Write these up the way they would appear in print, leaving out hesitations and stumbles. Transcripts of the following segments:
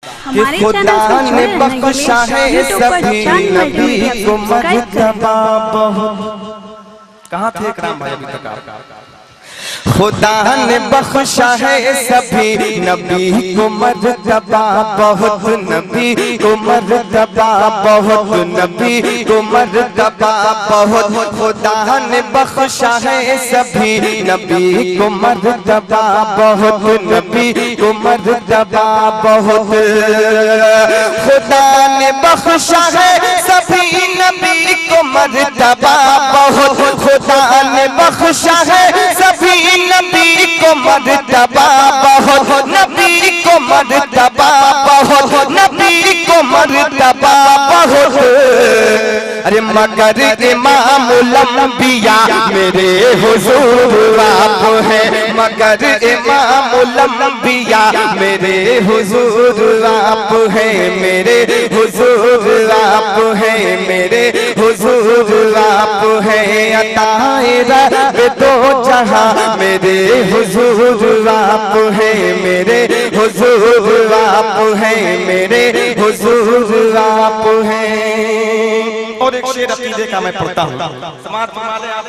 हमारे खुदा ने बख्शा है सभी नबी को मर्तबा बहुत। कहाँ थे इकराम भाई अभी तक? खुदा ने बख्शा है सभी नबी को मर्तबा बहुत, नबी को मर्तबा बहुत, नबी को मर्तबा बहुत। खुदा ने बख्शा है सभी नबी को मर्तबा बहुत, नबी को मर्तबा बहुत। खुदा ने बख्शा है सभी नबी को मर्तबा बहुत, खुदा ने बख्शा है सभी नबी को मर्तबा बहुत, नबी को मर्तबा बहुत, नबी को मर्तबा बहुत। अरे मगर इमामुल अंबिया मेरे हुजूर आप हैं, मगर इमामुल अंबिया मेरे हुजूर आप हैं, मेरे हुजूर आप हैं, मेरे हुजूर आप हैं। अताए रब दो जहां मेरे हुजूर आप हैं, मेरे हुजूर आप हैं, मेरे हुजूर आप हैं। और एक शेर अकीदे का मैं पढ़ता हूँ, समाज वाले आप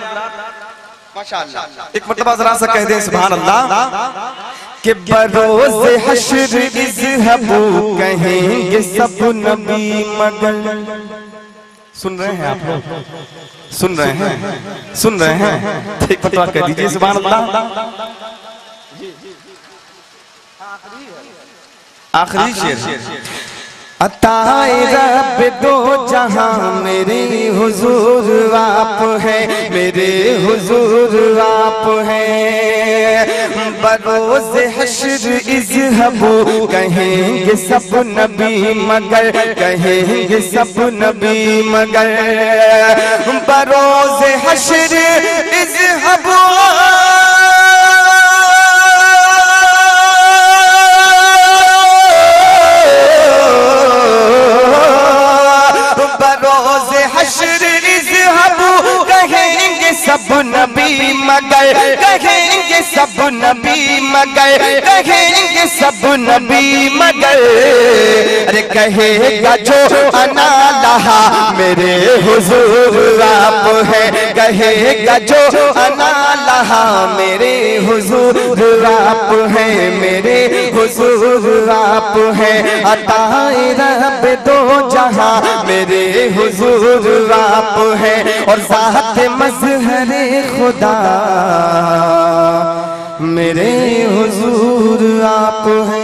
माशाअल्लाह एक मर्तबा जरा सा कह दे सुभान अल्लाह। कि बरोज़े हश्र इज़हबू कहेंगे सब नबी मगर। सुन रहे हैं आप लोग? सुन रहे हैं? सुन रहे हैं? ठीक फतवा कह दीजिए सुभान अल्लाह। आखिरी शेर। अताए रब दो जहां मेरे हुजूर आप हैं, मेरे हुजूर आप हैं। बरोज़े हश्र इज़हबू कहेंगे सब नबी मगर, कहेंगे सब नबी मगर। बरोज़े हश्र इज़हबू सब नबी मगर, कहेंगे सब नबी मगर, कहेंगे सब नबी मगर। अरे कहेगा जो अना लहा मेरे हुजूर आप हैं, कहेगा जो अना लहा मेरे हुजूर आप हैं, मेरे हुजूर आप हैं। अताए रब दो जहां मेरे हुजूर आप हैं, और ज़ात मज़हरे खुदा मेरे हुजूर आप हैं।